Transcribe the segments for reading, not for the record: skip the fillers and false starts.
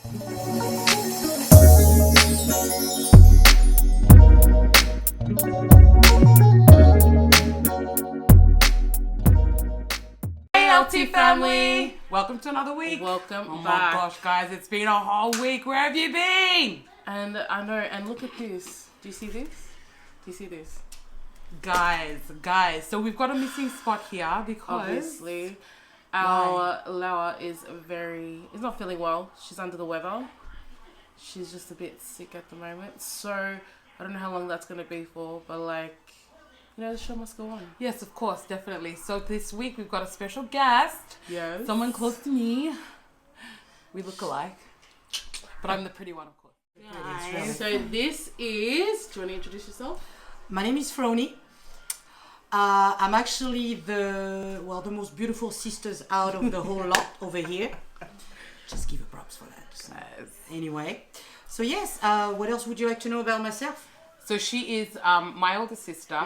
Hey LT family! Welcome to another week. Welcome Oh back. my gosh, guys, it's been a whole week. Where have you been? And I know, and look at this. Do you see this? Do you see this? Guys, so we've got a missing spot here because Obviously, our Lewa is not feeling well. She's under the weather. She's just a bit sick at the moment. So, I don't know how long that's going to be for, but like, you know, the show must go on. Yes, of course, definitely. So this week we've got a special guest. Yes. Someone close to me. We look alike. But I'm the pretty one, of course. Nice. So this is, do you want to introduce yourself? My name is Froni. I'm actually the most beautiful sisters out of the whole lot over here. Just give her props for that. So, anyway, so yes, what else would you like to know about myself? So she is my older sister,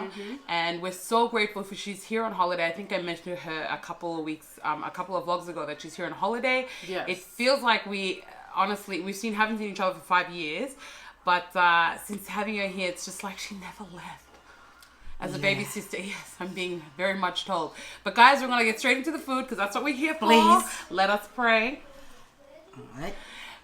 and we're so grateful for she's here on holiday. I think I mentioned to her a couple of vlogs ago that she's here on holiday. Yes. It feels like haven't seen each other for 5 years, but since having her here, it's just like she never left. As a baby sister, yes, I'm being very much told. But guys, we're going to get straight into the food because that's what we're here for. Please. Let us pray. All right.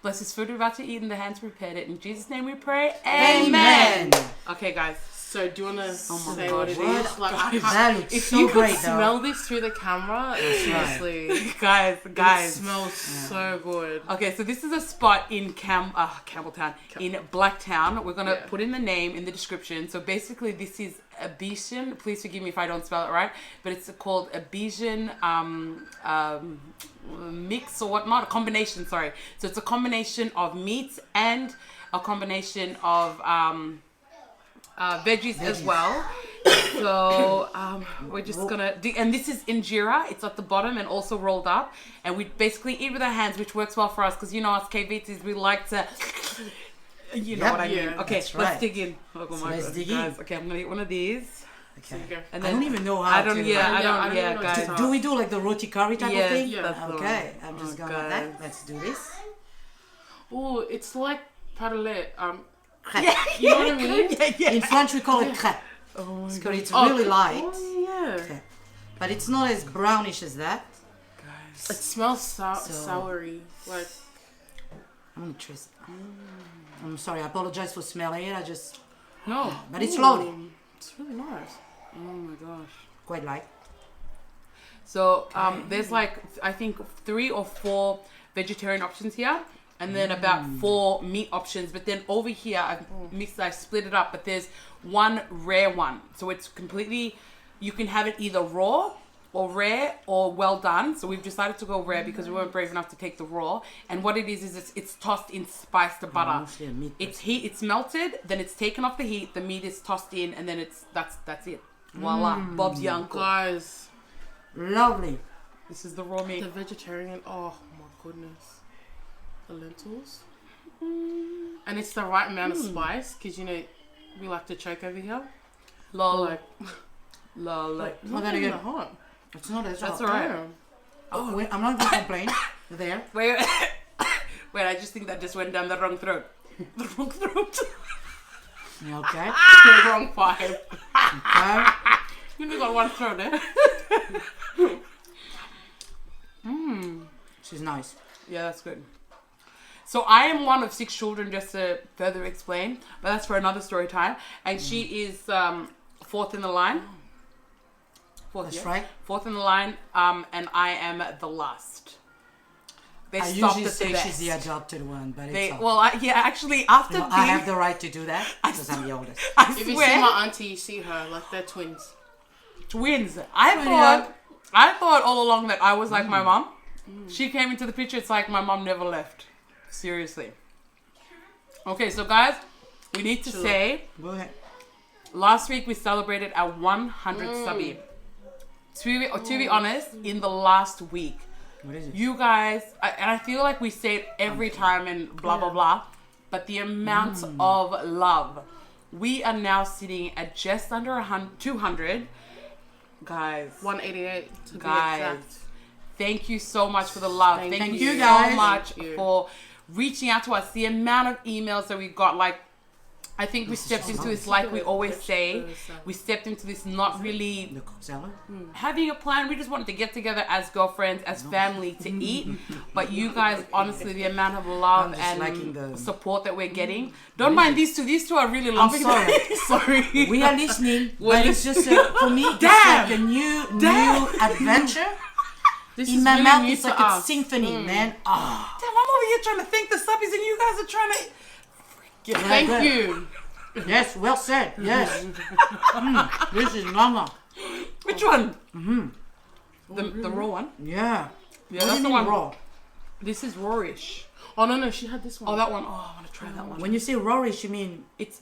Bless this food we're about to eat in the hands prepared it. In Jesus' name we pray. Amen. Okay, guys. So do you want to say gosh. what it is? Like, I That can't, looks if so you could great, smell this through the camera, seriously, Guys. it smells so good. Okay, so this is a spot in Campbelltown, in Blacktown. We're going to put in the name in the description. So basically this is a Bijan. Please forgive me if I don't spell it right. But it's called a Bijan mix or whatnot. A combination, sorry. So it's a combination of meats and a combination of veggies as well. So we're just gonna do, and this is injera. It's at the bottom and also rolled up, and we basically eat with our hands, which works well for us because you know us KVTs, we like to, you know what I mean. Okay, let's dig in. Oh my let's God, dig guys. in. Okay, I'm gonna get one of these. Okay. And I don't even know how to. guys. Do we do like the roti curry type of thing? Yeah. That's the Okay, one. I'm just going guys. with that. Let's do this. Oh, it's like parole. Crêpe. You know what I mean? In French, we call it crêpe. Oh my It's, god. it's really light. Oh yeah. Okay. But it's not as brownish as that. Guys. It smells soury. Like I'm gonna trace it. I'm sorry, I apologize for smelling it. No, But it's lovely. It's really nice. oh my gosh. Quite light. So there's like I think 3 or 4 vegetarian options here, and then about 4 meat options. But then over here I've split it up. But there's one rare one, so it's completely. You can have it either raw or rare or well done. So we've decided to go rare because we weren't brave enough to take the raw. And what it is it's tossed in spiced butter. Mostly a meat. It's melted, then it's taken off the heat. The meat is tossed in, and then that's it. Voila, Bob's your uncle. Guys, Lovely. This is the raw meat. the vegetarian. Oh my goodness. The lentils. And it's the right amount of spice because you know we like to choke over here. Lol. Like, Like, Not that even good. that hot. It's not as That's hot. alright. Damn. Oh, wait, I'm not gonna complain. There. wait, I just think that just went down the wrong throat. The wrong throat. Okay. The wrong pipe. Okay. You only got one throat there. She's nice. Yeah, that's good. So I am one of 6 children, just to further explain, but that's for another story time. And she is 4th in the line. That's right. 4th in the line, and I am the last. They I stopped usually at the say best. she's the adopted one, but They, it's okay. well, actually, after No, being, I have the right to do that because I'm the oldest. I If you see swear, my auntie, you see her. Like they're twins. twins. I thought all along that I was like my mom. She came into the picture. It's like my mom never left. Seriously. Okay, so guys, we need to say Go ahead. last week we celebrated our 100th subby. To be honest, in the last week, What is it? you guys, and I feel like we say it every time and blah blah blah, but the amount of love. We are now sitting at just under 200. Guys, 188 to be guys, exact. thank you so much for the love. Thank Thank you. you so guys. much Thank you. for reaching out to us, the amount of emails that we got, like, I think we stepped into this, like we always say, we stepped into this not really The cooked salad. having a plan. We just wanted to get together as girlfriends, as family to eat. But you guys, honestly, the amount of love and support that we're getting. Don't mind these two. These two are really loving it. Sorry. We are listening, but it's just for me, it's like a new adventure. This In is my really mouth, new it's to like us. a symphony, man. Ah. Damn, I'm over here trying to thank the subbies and you guys are trying to... Thank you. Yes, well said. Yes. This is mama. Which one? The raw one? Yeah. Yeah, that's the one. Raw. This is rawish. Oh no, she had this one. Oh, that one. Oh, I want to try that one. When you say rawish, you mean It's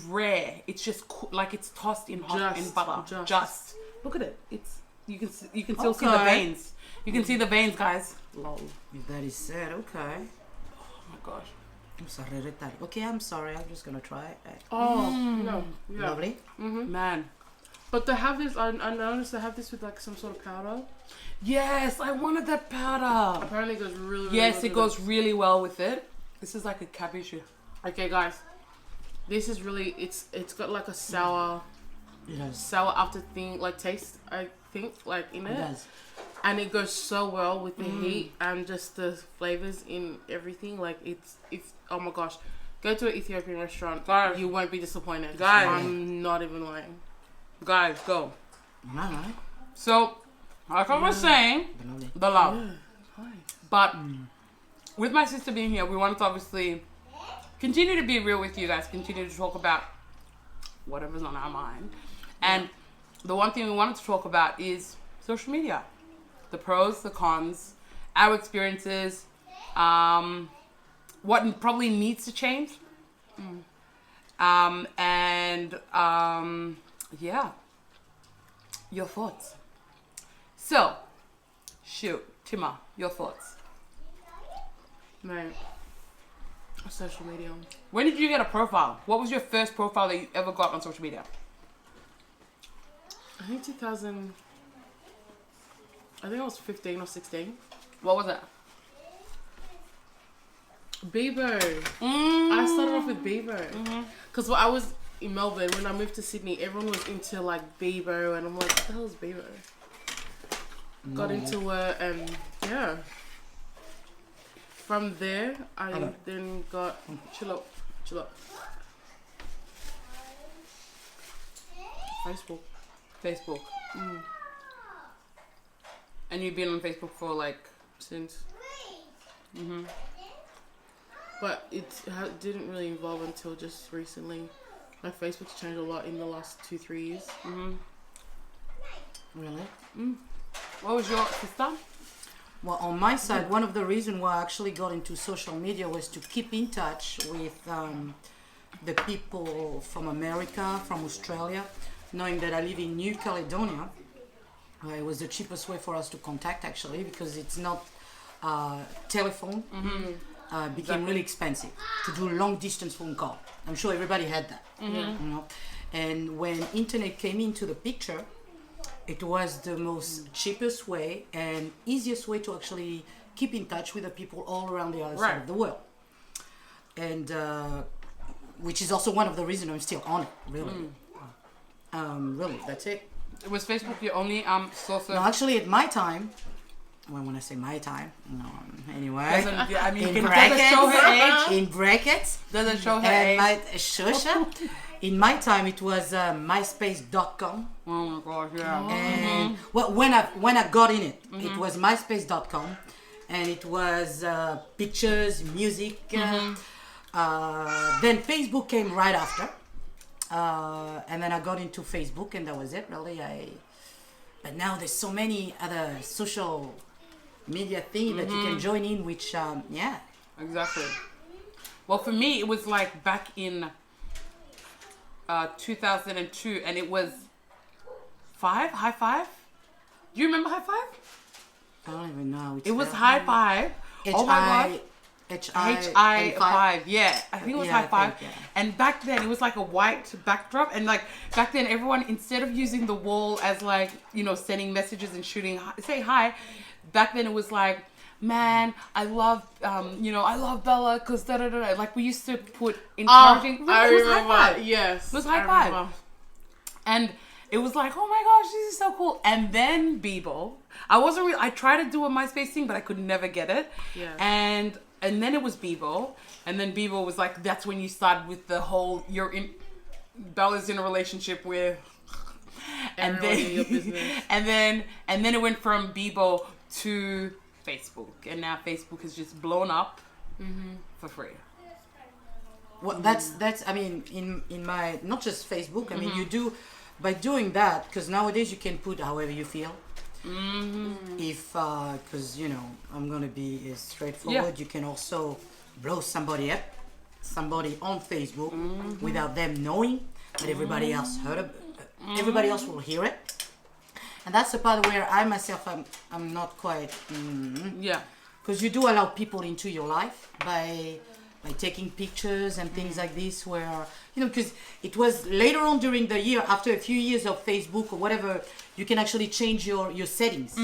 rare. It's just like it's tossed in hot in butter. Just look at it. It's you can still see the veins. You can see the veins, guys. Lol. if that is said, okay. Oh my gosh. I'm sorry, retard. Okay, I'm sorry. I'm just gonna try it. Oh no, yeah. Lovely. Man. But they have this. I noticed they have this with like some sort of powder. Yes, I wanted that powder. Apparently, it goes really. Yes, really it goes really well with it. This is like a cabbage. Okay, guys. This is really. It's got like a sour Yes. after thing like taste. I think like in It it. does. And it goes so well with the heat and just the flavors in everything. Like it's oh my gosh, go to an Ethiopian restaurant, Guys. you won't be disappointed. Guys. I'm not even lying. Guys, go. Alright. So, like I was saying, Lovely. the love. Hi. But with my sister being here, we wanted to obviously continue to be real with you guys, continue to talk about whatever's on our mind. And the one thing we wanted to talk about is social media. The pros, the cons, our experiences, what probably needs to change. Yeah, your thoughts. So, shoot, Tima, your thoughts. Mate, social media. When did you get a profile? What was your first profile that you ever got on social media? I think 2000. I think I was 15 or 16. What was it? Bebo. I started off with Bebo. Because when I was in Melbourne, when I moved to Sydney, everyone was into like Bebo. And I'm like, what the hell is Bebo? Got into it and yeah. From there, I then got... Chill up. Facebook. And you've been on Facebook for like... Since. But it didn't really evolve until just recently. Like Facebook's changed a lot in the last 2-3 years. Really? What was your sister? Well, on my side, one of the reasons why I actually got into social media was to keep in touch with the people from America, from Australia, knowing that I live in New Caledonia. It was the cheapest way for us to contact, actually, because it's not telephone. Became really expensive to do long distance phone call. I'm sure everybody had that. You know? And when internet came into the picture, it was the most cheapest way and easiest way to actually keep in touch with the people all around the other side of the world. And which is also one of the reasons I'm still on it, really. Really, that's it. Was Facebook your only source of... No, actually, at my time, well, when I say my time, anyway, I mean, in doesn't brackets, show her age. in brackets, Doesn't show her and age. in my time, it was myspace.com. Oh my gosh, yeah. And well, when I got in it, it was myspace.com, and it was pictures, music. Then Facebook came right after, and then I got into Facebook, and that was it. Really, but now there's so many other social media things that you can join in, which yeah. Exactly. Well, for me, it was like back in 2002, and it was High Five. Do you remember High Five? I don't even know. It was High Five. Oh my god. HI5, yeah. I think it was High Five. And back then, it was like a white backdrop. And like back then, everyone, instead of using the wall as like, you know, sending messages and shooting, say hi, back then it was like, man, I love, I love Bella because da da da. Like we used to put encouraging. I it was remember. high five. Yes, It was high five. And it was like, oh my gosh, this is so cool. And then Bebo, I tried to do a MySpace thing, but I could never get it. Yeah. And then it was Bebo, and then Bebo was like, that's when you started with the whole Bella's in a relationship with, and Everyone then in your business. and then it went from Bebo to Facebook, and now Facebook has just blown up for free. Well, that's I mean, in my, not just Facebook, I mean, you do, by doing that, because nowadays you can put however you feel. If because I'm gonna be straightforward, you can also blow somebody up, somebody on Facebook without them knowing, but everybody else everybody else will hear it. And that's the part where I myself I'm not quite because you do allow people into your life by taking pictures and things like this, where because it was later on during the year, after a few years of Facebook or whatever, you can actually change your settings.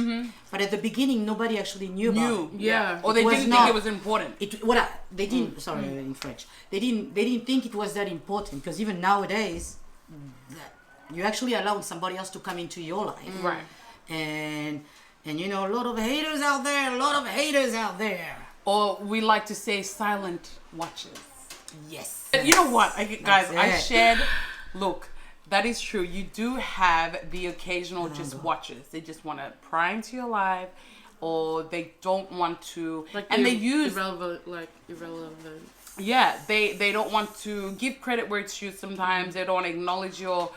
But at the beginning, nobody actually knew about it. Yeah. Or they didn't think it was important. They didn't. Sorry, in French. They didn't think it was that important, because even nowadays, you actually allow somebody else to come into your life. Right. And a lot of haters out there. Or we like to say silent watchers. Yes. You know what, guys? I it. shared. Look, that is true. You do have the occasional just watchers. They just want to pry into your life, or they don't want to, and they use irrelevant. Yeah, they don't want to give credit where it's due. Sometimes they don't want to acknowledge your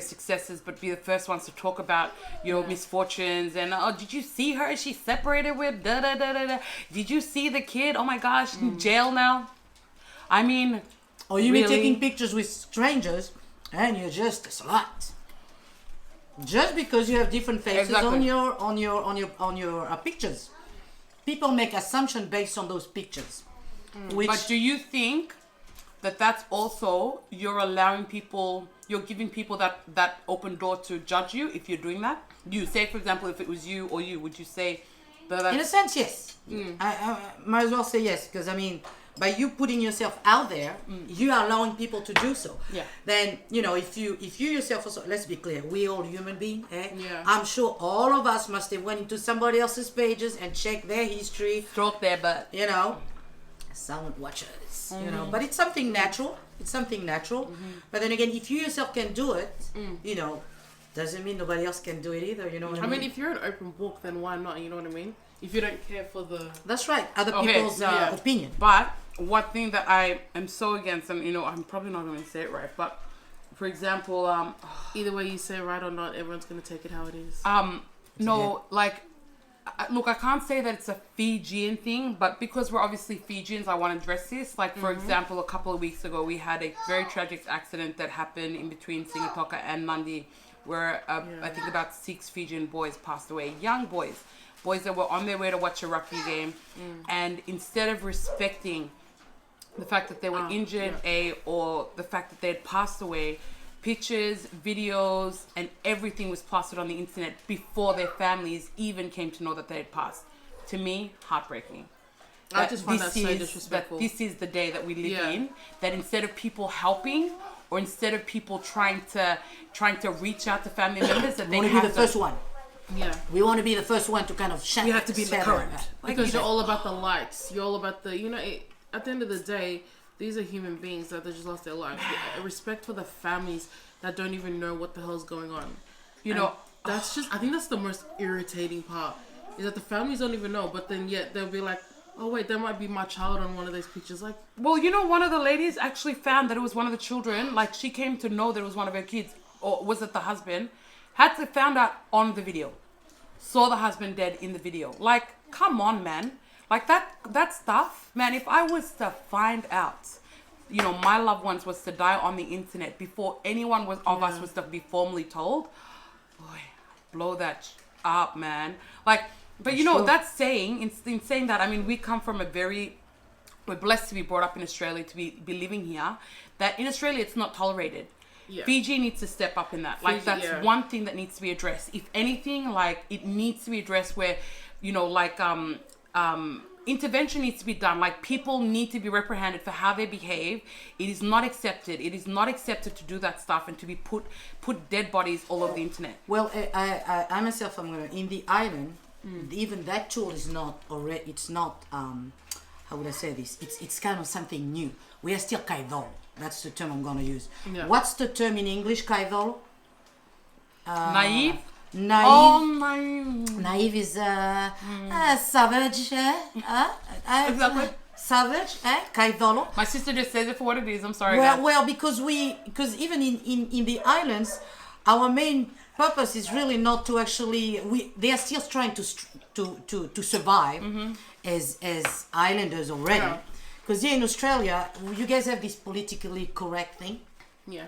successes, but be the first ones to talk about your misfortunes. And did you see her? She separated with da da da da da. Did you see the kid? Oh my gosh, in jail now. I mean, or you really? be taking pictures with strangers and you're just a slut. Just because you have different faces on your pictures, people make assumptions based on those pictures. But do you think that that's also you're giving people that open door to judge you if you're doing that? You say, for example, if it was you or you, would you say that? In a sense, yes. I might as well say yes, because I mean, by you putting yourself out there, you are allowing people to do so. Yeah. Then if you yourself also, let's be clear, we all human beings. Yeah. I'm sure all of us must have went into somebody else's pages and checked their history. Stroke their butt. Silent watchers. But it's something natural. But then again, if you yourself can do it, doesn't mean nobody else can do it either. You know what I mean? I mean, if you're an open book, then why not? You know what I mean? If you don't care for the... That's right. Other people's opinion. But one thing that I am so against, and I'm probably not going to say it right, but for example, either way you say it right or not, everyone's going to take it how it is. Look, I can't say that it's a Fijian thing, but because we're obviously Fijians, I want to address this. Like, for example, a couple of weeks ago, we had a very tragic accident that happened in between Singatoka and Nandi, where I think about 6 Fijian boys passed away. Young boys that were on their way to watch a rugby game, and instead of respecting the fact that they were injured, or the fact that they had passed away, pictures, videos, and everything was plastered on the internet before their families even came to know that they had passed. To me, heartbreaking. I just find that so disrespectful. That this is the day that we live in. That instead of people helping, or instead of people trying to reach out to family members, that they want to be the first one. Yeah, we want to be the first one to kind of you have to be the current, because you're all about the likes. You're all about the at the end of the day, these are human beings that they just lost their lives. Respect for the families that don't even know what the hell's going on. That's just, I think that's the most irritating part, is that the families don't even know, but then yet they'll be like, oh wait, that might be my child on one of those pictures. Like, well, one of the ladies actually found that it was one of the children. Like, she came to know that it was one of her kids, or was it the husband? Found out on the video. Saw the husband dead in the video. Like, come on, man. Like, that stuff, man, if I was to find out, my loved ones was to die on the internet before anyone of us was to be formally told, boy, blow that up, man. Like, but that's saying, in saying that, I mean, we come from we're blessed to be brought up in Australia, to be living here, that in Australia it's not tolerated. Yeah. Fiji needs to step up in that. Like, that's one thing that needs to be addressed. If anything, like, it needs to be addressed where intervention needs to be done. Like, people need to be reprehended for how they behave. It is not accepted. It is not accepted to do that stuff and to be put dead bodies all over the internet. Well, I myself, in the island, even that tool is not already. It's not. How would I say this? It's kind of something new. We are still kaidolo. That's the term I'm gonna use. Yeah. What's the term in English, kaidolo? Naive. Naive. Oh, naive. Naive is savage. Exactly. Savage, kaidolo. My sister just says it for what it is. I'm sorry. Well, because even in the islands, our main purpose is really not to actually. They are still trying to survive as islanders already. Because here in Australia, you guys have this politically correct thing. Yeah.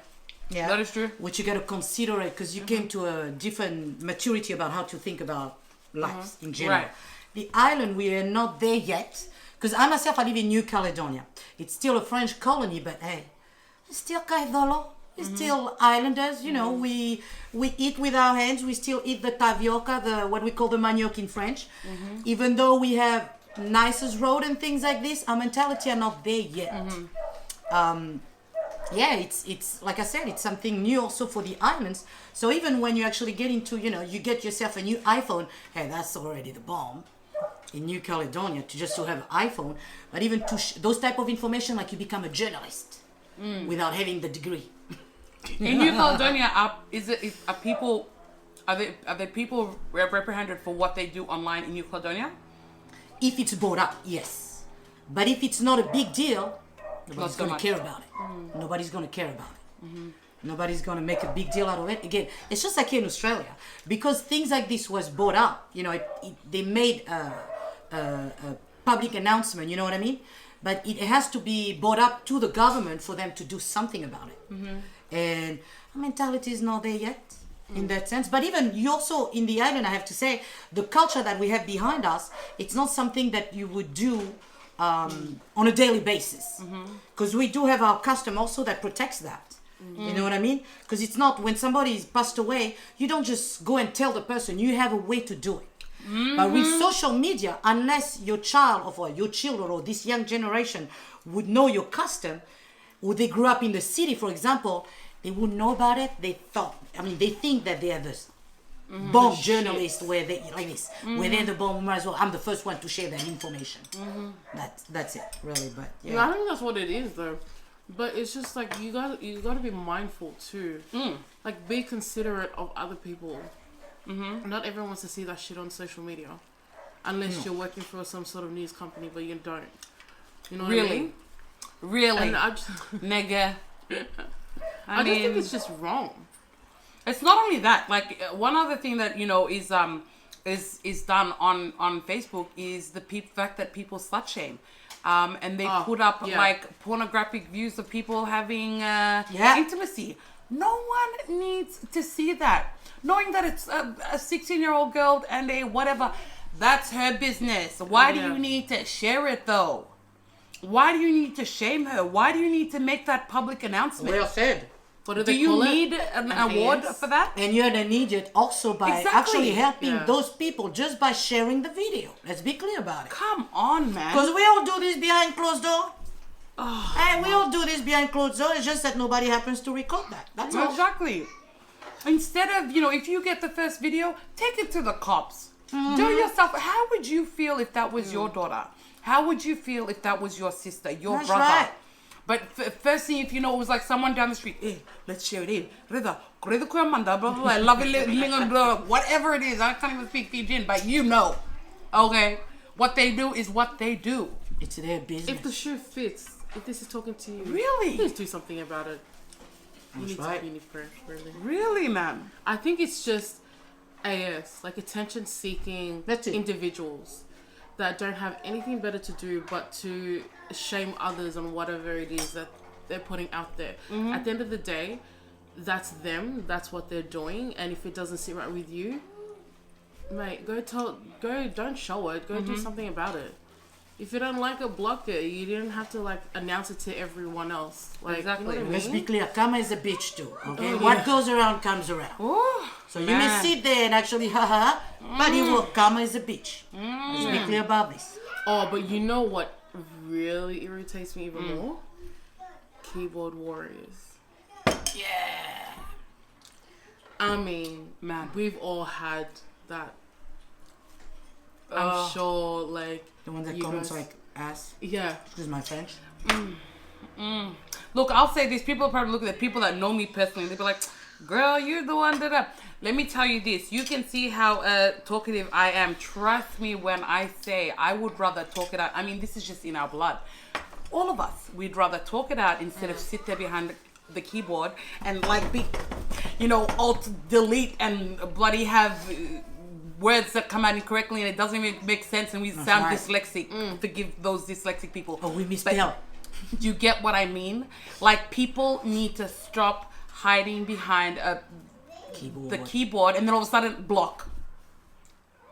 Yeah, that is true. Which you got to consider it because you came to a different maturity about how to think about life in general. Right. The island, we are not there yet. Because I myself, I live in New Caledonia. It's still a French colony, but hey, it's still kaidolo. It's still islanders. You know, we eat with our hands. We still eat the tapioca, what we call the manioc in French. Even though we have nicest road and things like this, our mentality are not there yet. Yeah, it's like I said, it's something new also for the islands. So even when you actually get into, you get yourself a new iPhone, hey, that's already the bomb in New Caledonia to have an iPhone. But even to those type of information, like you become a journalist without having the degree. In New Caledonia, are there people reprehended for what they do online in New Caledonia? If it's brought up, yes. But if it's not a big deal, nobody's going to care about it. Nobody's going to care about it. Nobody's going to make a big deal out of it. Again, it's just like here in Australia. Because things like this was brought up, they made a public announcement, you know what I mean? But it has to be brought up to the government for them to do something about it. And our mentality is not there yet in that sense. But even you also, in the island, I have to say, the culture that we have behind us, it's not something that you would do on a daily basis, because we do have our custom also that protects that. You know what I mean? Because it's not when somebody is passed away, you don't just go and tell the person. You have a way to do it. But with social media, unless your child or your children or this young generation would know your custom, or they grew up in the city, for example, they wouldn't know about it. They think that they are this bomb journalist where they like this, where they're the bomb. Might as well. I'm the first one to share that information. That's it, really. But yeah, I think that's what it is, though. But it's just like you got to be mindful too. Like, be considerate of other people. Not everyone wants to see that shit on social media, unless you're working for some sort of news company, but you don't. You know what I mean? Really? And I just, Nigga. I just think it's just wrong. It's not only that. Like, one other thing that is done on Facebook is the fact that people slut shame, and they put up like pornographic views of people having intimacy. No one needs to see that. Knowing that it's a 16-year-old girl and a whatever, that's her business. Why do you need to share it though? Why do you need to shame her? Why do you need to make that public announcement? well said. What Do you need an award for that? And you're gonna need it also by actually helping those people just by sharing the video. Let's be clear about it. Come on, man. Because we all do this behind closed door. Hey, we all do this behind closed door. It's just that nobody happens to record that. That's all. Exactly. Instead of, if you get the first video, take it to the cops. Do yourself. How would you feel if that was your daughter? How would you feel if that was your sister, your That's brother? right. But first thing, if it was like someone down the street, hey, let's share it in. Blah, blah, blah, love it, blah, whatever it is. I can't even speak Fijian, but okay? What they do is what they do. It's their business. If the shoe fits, if this is talking to you, Really? please do something about it. You That's need right. to be in prayer, really. Really, man. I think it's just AS, like attention-seeking individuals that don't have anything better to do but to shame others on whatever it is that they're putting out there. At the end of the day, that's them. That's what they're doing. And if it doesn't sit right with you, mate, don't show it. Go do something about it. If you don't like it, block it. You didn't have to like announce it to everyone else. Like, Exactly. You know what I Let's mean? be clear. Karma is a bitch too. Okay. Oh, What yeah. goes around comes around. Ooh, So you may sit there and actually haha, but it will. Karma is a bitch. Let's be clear about this. Oh, but you know what really irritates me even more? Keyboard warriors. Yeah. I mean, Man. we've all had that. Oh. I'm sure, like, The one that you comments guys- like ass. yeah. Excuse my French. Look, I'll say this. People probably look at the people that know me personally. They'll be like, girl, you're the one that... Let me tell you this. You can see how talkative I am. Trust me when I say I would rather talk it out. I mean, this is just in our blood. All of us, we'd rather talk it out instead of sit there behind the keyboard and like be, alt delete and bloody have words that come out incorrectly and it doesn't even make sense and we sound right. dyslexic. Forgive those dyslexic people. Oh, we misspelled. Do you get what I mean? Like, people need to stop hiding behind Keyboard. the keyboard and then all of a sudden block.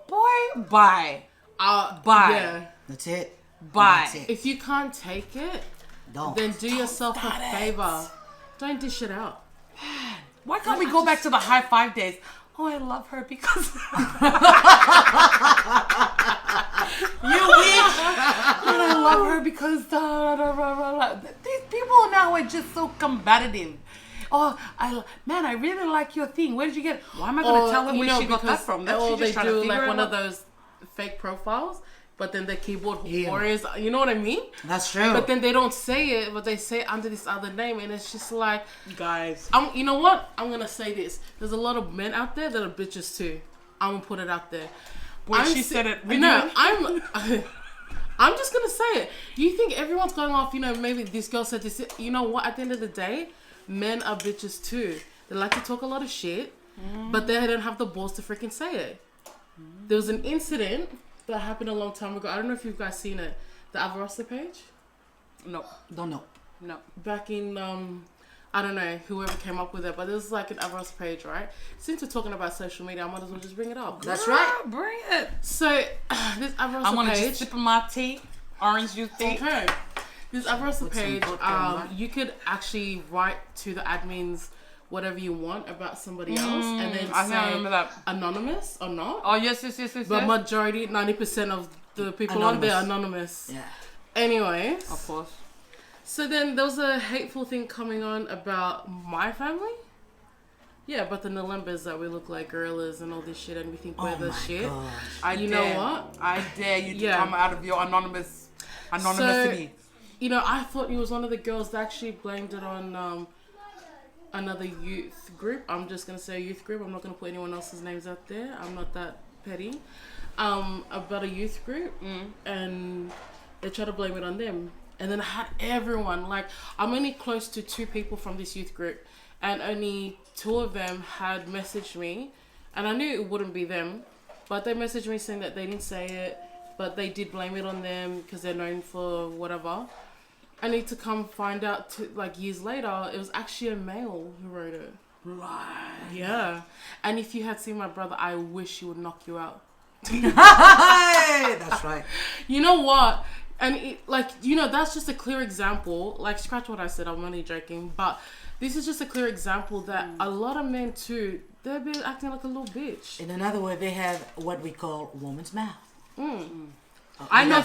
Boy, bye. Bye. Yeah. That's it. Bye. That's it. If you can't take it, Don't. then do yourself a start it. favor. Don't dish it out. Why can't we go back to the high five days? Oh, I love her because... You wish. I love her because... These people now are just so combative. Oh, I really like your thing. Where did you get it? Why am I going to tell them where she got that from? That's Or she they just trying to do figure like it one out. of those fake profiles, but then the keyboard Yeah. warriors, you know what I mean? That's true. But then they don't say it, but they say it under this other name, and it's just like, Guys. you know what? I'm gonna say this. There's a lot of men out there that are bitches too. I'm gonna put it out there. Boy, she said it. No, I'm just gonna say it. You think everyone's going off? Maybe this girl said this. You know what? At the end of the day, men are bitches too. They like to talk a lot of shit, but they don't have the balls to freaking say it. There was an incident that happened a long time ago. I don't know if you guys seen it. The Avarosta page. No. Don't know. No. Back in I don't know whoever came up with it, but there's like an Avarosta page, right? Since we're talking about social media, I might as well just bring it up. That's right. Bring it. So this Avarosta I want to page. just sip my tea. Orange juice tea. Okay. This Avarosta Put some page, vodka on that. you could actually write to the admins whatever you want about somebody else, and then I think I remember say that. anonymous or not. Oh, yes. But majority, 90% of the people on there are anonymous. Yeah. Anyways, Of course. so then there was a hateful thing coming on about my family. Yeah, but the Nalembas that we look like gorillas and all this shit, and we think we're Oh the my shit. gosh. You know what? I dare you to Yeah. come out of your anonymity. I thought it was one of the girls that actually blamed it on another youth group. I'm just gonna say youth group. I'm not gonna put anyone else's names out there. I'm not that petty. About a youth group, and they tried to blame it on them. And then I had everyone, like, I'm only close to 2 people from this youth group, and only 2 of them had messaged me, and I knew it wouldn't be them, but they messaged me saying that they didn't say it, but they did blame it on them because they're known for whatever. I need to come find out, years later, it was actually a male who wrote it. Right. Yeah. And if you had seen my brother, I wish he would knock you out. That's right. You know what? And that's just a clear example. Like, scratch what I said, I'm only joking. But this is just a clear example that a lot of men too, they've been acting like a little bitch. In another word, they have what we call woman's mouth. I know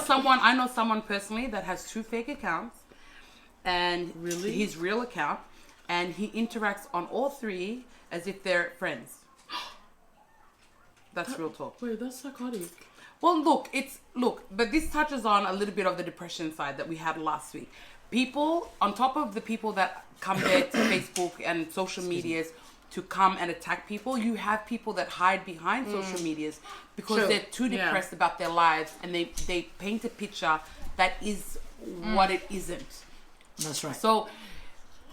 someone personally that has 2 fake accounts, and Really? his real account, and he interacts on all 3 as if they're friends. That's real talk. Wait, that's psychotic. Well, but this touches on a little bit of the depression side that we had last week. People, on top of the people that come there to Facebook and social medias to come and attack people, you have people that hide behind social medias because True. they're too depressed about their lives, and they paint a picture that is what it isn't. That's right. So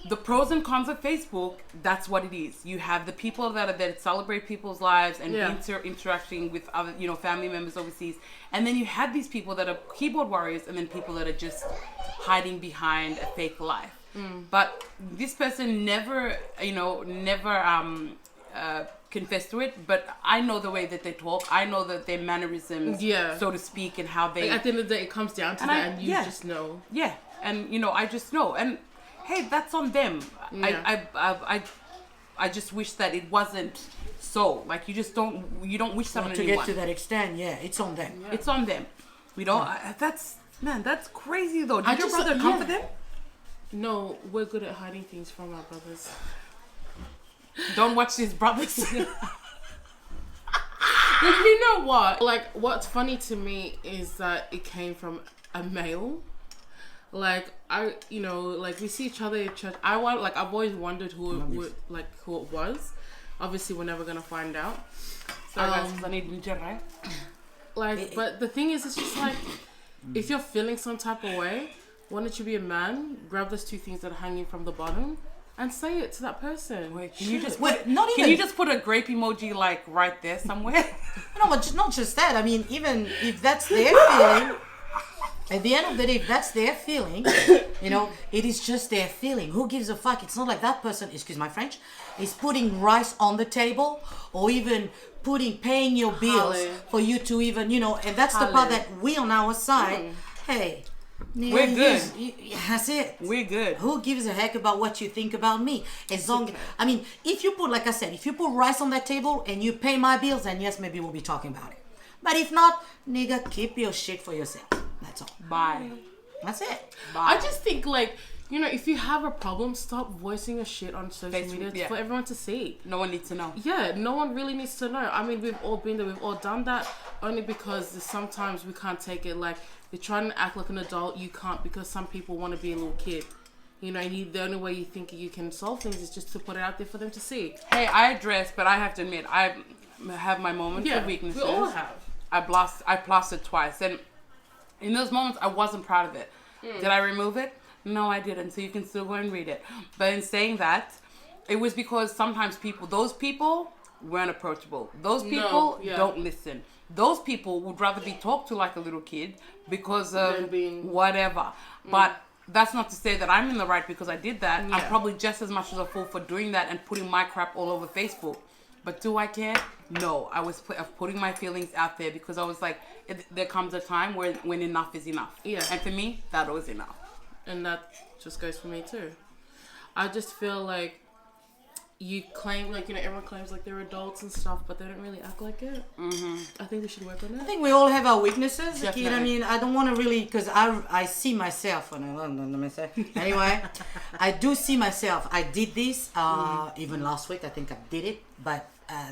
the pros and cons of Facebook, that's what it is. You have the people that are there to celebrate people's lives and interacting with other, family members overseas. And then you have these people that are keyboard warriors, and then people that are just hiding behind a fake life. But this person never confess to it, but I know the way that they talk. I know that their mannerisms, so to speak, and how they. Like at the end of the day, it comes down to that, and you just know. Yeah, and I just know, and hey, that's on them. Yeah. I just wish that it wasn't so. Like you don't wish someone to anyone. get to that extent. Yeah, it's on them. Yeah. It's on them. That's crazy though. Did your brother come for them? No, we're good at hiding things from our brothers. Don't watch these brothers. You know what? Like, what's funny to me is that it came from a male. Like, we see each other in church. I've always wondered who it was. Obviously, we're never gonna find out. Sorry, guys, 'cause I need Msterei. Like, but the thing is, it's just like, if you're feeling some type of way, why don't you be a man, grab those two things that are hanging from the bottom, and say it to that person. Wait, can you just put a grape emoji like right there somewhere? No, but not just that. I mean, even if that's their feeling, at the end of the day, if that's their feeling, it is just their feeling. Who gives a fuck? It's not like that person, excuse my French, is putting rice on the table or even paying your bills for you to even, and that's the part that we on our side, hey, we're good. That's it. We're good. Who gives a heck about what you think about me? I mean, if you put, like I said, if you put rice on that table and you pay my bills, then yes, maybe we'll be talking about it. But if not, nigga, keep your shit for yourself. That's all. Bye. That's it. Bye. I just think, like, if you have a problem, stop voicing your shit on social media for everyone to see. No one needs to know. Yeah, no one really needs to know. I mean, we've all been there. We've all done that. Only because sometimes we can't take it. Like, you're trying to act like an adult. You can't, because some people want to be a little kid. The only way you think you can solve things is just to put it out there for them to see. Hey, I address, but I have to admit, I have my moments of weaknesses. We all have. I plastered twice, and in those moments, I wasn't proud of it. Did I remove it? No, I didn't. So you can still go and read it. But in saying that, it was because sometimes those people weren't approachable. Those people don't listen. Those people would rather be talked to like a little kid because of whatever. But that's not to say that I'm in the right because I did that. I'm probably just as much as a fool for doing that and putting my crap all over Facebook. But do I care? No. I was putting my feelings out there because I was like, there comes a time when enough is enough. Yeah. And for me, that was enough. And that just goes for me too. I just feel like you claim, like, everyone claims like they're adults and stuff, but they don't really act like it. Mm-hmm. I think we should work on it. I think we all have our weaknesses. Definitely. I mean, I don't want to really, because I see myself, anyway, I do see myself. I did this, even last week, I think I did it, but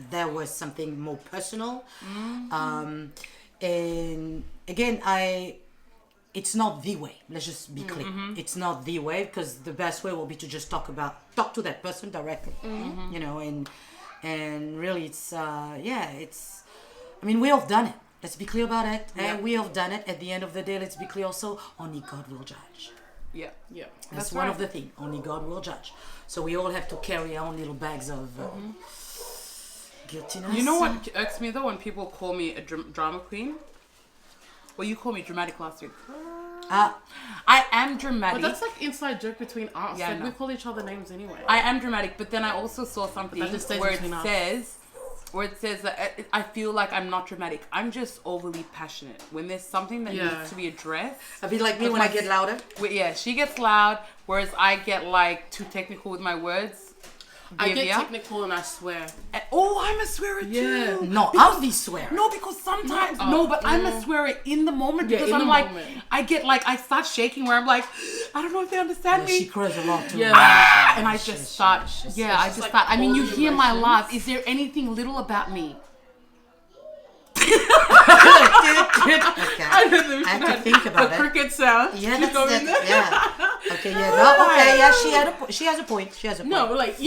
there was something more personal. Mm-hmm. And again, it's not the way. Let's just be clear. Mm-hmm. It's not the way, because the best way will be to just talk to that person directly. Mm-hmm. And really it's I mean, we have done it. Let's be clear about it. Yeah. And we have done it. At the end of the day, let's be clear also, only God will judge. Yeah. Yeah. That's one of the things. Only God will judge. So we all have to carry our own little bags of guiltiness. You know what irks me though, when people call me a drama queen? Well, you called me dramatic last week. I am dramatic. But that's like inside joke between us. Yeah, like, we call each other names anyway. I am dramatic, but then I also saw something where it says that I feel like I'm not dramatic. I'm just overly passionate. When there's something that needs to be addressed. A bit like me when I get louder. Yeah, she gets loud, whereas I get like too technical with my words. I get technical and I swear. I'm a swearer too. No, I'll be swearing. No, because sometimes I'm a swearer in the moment because I'm like, I start shaking where I'm like, I don't know if they understand me. She cries a lot too. Yeah, and I just start. I just start. I mean, you hear my laugh. Is there anything little about me? Okay. I have to think about it. A cricket sound. Yeah, that's it. Yeah. Okay. Yeah. No. Okay. Yeah. She has a point. No, but like,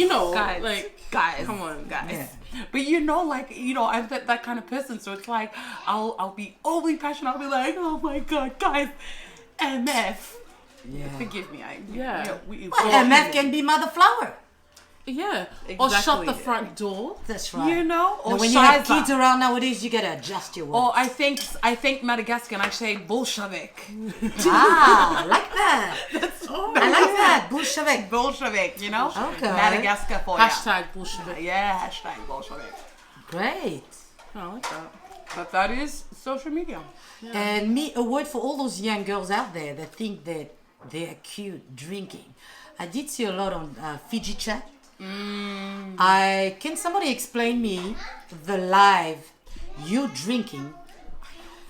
guys, come on, guys. Yeah. But I'm that kind of person. So it's like I'll be overly passionate. I'll be like, oh my god, guys, MF. Yeah. Forgive me. MF can be mother flower. Yeah. Or shut Exactly. the front door. That's right. You know, or And when you have Shiza. kids around nowadays, you gotta adjust your words. Or I think Madagascar and I say Bolshevik. I like that. I like that. Bolshevik. Bolshevik, you know? Okay. Madagascar for ya. Hashtag Bolshevik. Yeah, hashtag Bolshevik. Great. I like that. But that is social media. And me, a word for all those young girls out there that think that they're cute drinking. I did see a lot on Fiji chat. Can somebody explain me the live you drinking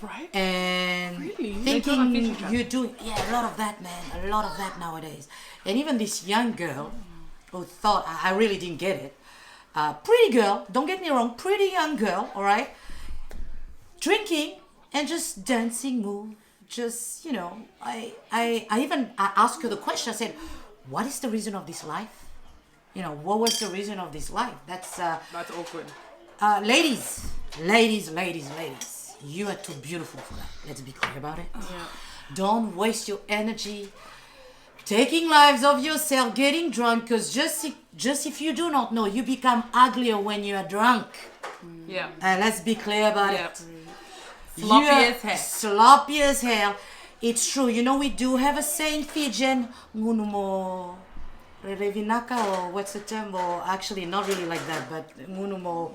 Right? and Really? They do it on Fiji thinking chat. you're doing a lot of that, man, a lot of that nowadays. And even this young girl who thought I really didn't get it. Pretty girl, don't get me wrong, pretty young girl, all right, drinking and just dancing move. Just, you know, I asked her the question. I said, what is the reason of this life? You know, what was the reason of this life? That's awkward. ladies, you are too beautiful for that. Let's be clear about it. Yeah. Don't waste your energy taking lives of yourself, getting drunk, because just if you do not know, you become uglier when you are drunk. Yeah. Let's be clear about Yeah. it. Sloppy You are as hell. Sloppy as hell. It's true. You know, we do have a saying, Fijian, ngunumo revinaka, or what's the term? Or actually, not really like that, but ngunumo.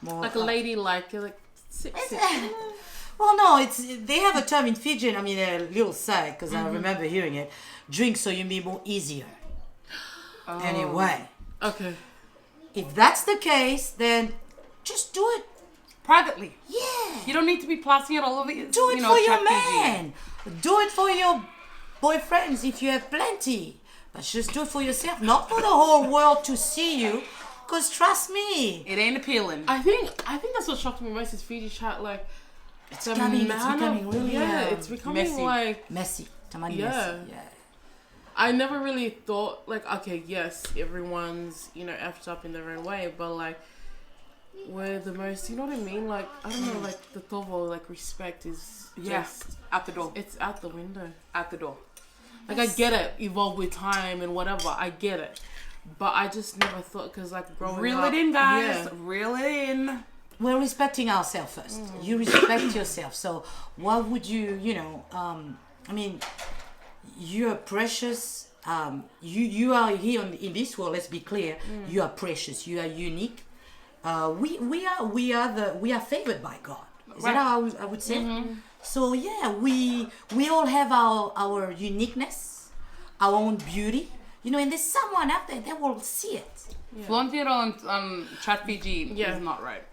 Like a lady, like sit. Well, no, they have a term in Fijian. I mean, a little side, because I remember hearing it. Drink so you be more easier. Anyway, Okay. if that's the case, then just do it. Privately. Yeah. You don't need to be plastering it all over you. Do it for your man. Do it for your boyfriends if you have plenty. But just do it for yourself, not for the whole world to see you. Because trust me, It ain't appealing. I think that's what shocked me most is Fiji chat. Like, it's becoming really it's becoming messy. like. messy. Tamani Yeah. messy. Yeah. I never really thought like, okay, yes, everyone's effed up in their own way, but like we're the most, you know what I mean? Like I don't know, like the tovo, like respect is just Out the door. it's out the window. Out the door. Like I get it, evolve with time and whatever. I get it, but I just never thought because like growing Reel up, it in, guys. yeah. Reel it in. We're respecting ourselves first. You respect yourself. So why would you, I mean, you are precious. You are here in this world. Let's be clear. You are precious. You are unique. We are favored by God. Is that how I would say? So yeah, we all have our uniqueness, our own beauty. And there's someone out there that will see it. Flaunting it on Chat Fiji Yeah. is not right.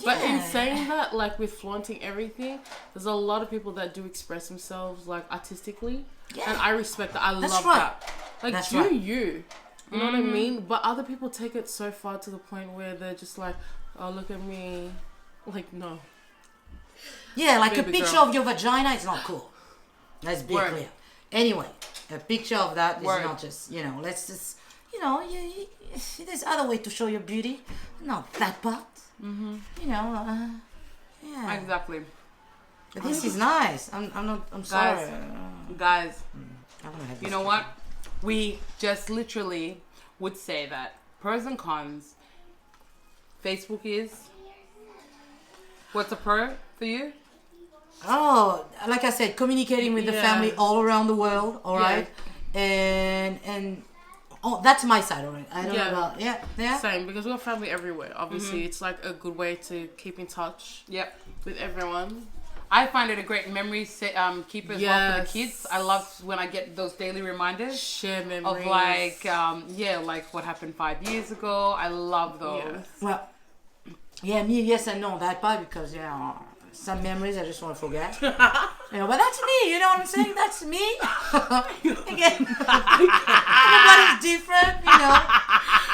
But in Yeah. saying that, like with flaunting everything, there's a lot of people that do express themselves like artistically, Yeah. and I respect that. I That's love right. that. Like That's do right. you know what I mean? But other people take it so far to the point where they're just like, "Oh, look at me," like no. Yeah, like a Baby picture girl. of your vagina is not cool. Let's be Word. clear. Anyway, a picture of that is Word. not just, let's just, there's other way to show your beauty. Not that part. Yeah. Exactly. But this is nice. I'm sorry. Guys, I wanna have you this. know what? We just literally would say that pros and cons. Facebook is. What's a pro for you? Oh, like I said, communicating with the Yeah. family all around the world, all Yeah. right? And oh, that's my side of it. I don't Yeah. know about, yeah. Same, because we're family everywhere. Obviously, it's like a good way to keep in touch Yep. with everyone. I find it a great memory keeper as well for the Yes. kids. I love when I get those daily reminders Share memories. of like what happened 5 years ago. I love those. Yeah. Well, yeah, me, yes and no, that part, because, some memories I just want to forget. But that's me, you know what I'm saying? That's me. Again, everybody's different,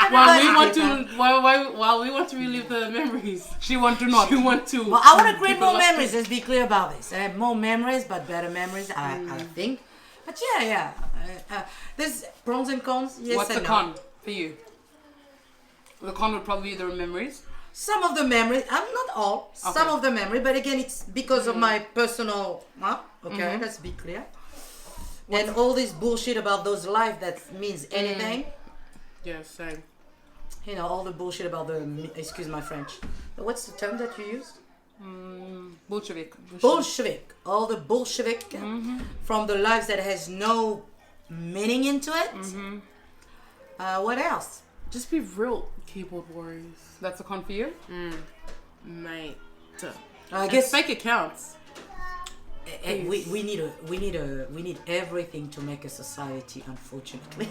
Everybody's different. While we want to relive the memories, She want to not. we want to. Well, I want to create more develop- memories. Let's be clear about this. I have more memories, but better memories, I think. But yeah. There's pros and cons. Yes What's and the no. con for you? The con would probably be the memories. Some of the memory, I'm not all. Okay. Some of the memory, but again, it's because of my personal. Okay, let's be clear. And all this bullshit about those life that means anything. Yeah, same. you know, all the bullshit about the, excuse my French. What's the term that you used? Bolshevik. Bolshevik. All the Bolshevik from the lives that has no meaning into it. What else? Just be real, keyboard warriors. That's a con for you? Mate. I And guess fake accounts. we need everything to make a society, unfortunately.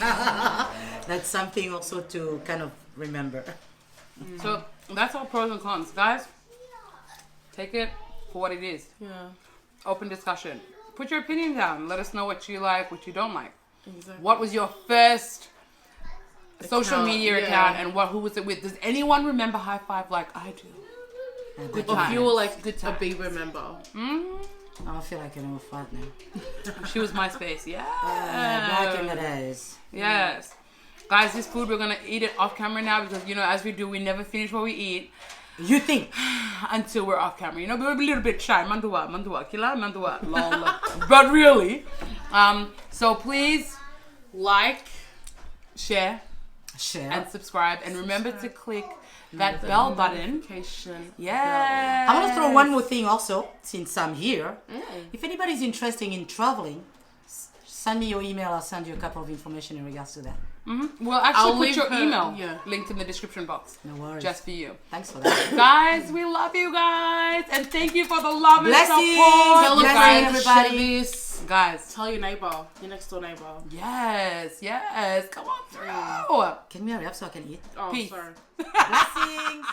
That's something also to kind of remember. So that's all pros and cons. Guys, take it for what it is. Yeah. Open discussion. Put your opinion down. Let us know what you like, what you don't like. Exactly. What was your first social Account, media yeah. account and who was it with? Does anyone remember High Five like I do? Good Or if you were times. like Good a times. Bieber member. I feel like an old fart now. She was MySpace. Yeah. Back in the days. Yes. Guys, this food, we're going to eat it off camera now because, you know, as we do, we never finish what we eat You think? until we're off camera. You know, we're a little bit shy. Mandua, kila, mandua, lol. But really. So please like, share, Share. and subscribe. And remember to click that bell button. Notification. Yeah. I want to throw one more thing also, since I'm here. If anybody's interested in traveling, send me your email. I'll send you a couple of information in regards to that. We'll actually I'll put leave your her- email yeah. linked in the description box. No worries. Just for you. Thanks for that. Guys, we love you guys. And thank you for the love and Blessings. support. Tell a Blessings, friend, everybody. share this. Guys. Tell your neighbor, your next door neighbor. Yes. Come on through. Can we hurry up so I can eat? Oh, Peace. sorry. Blessings.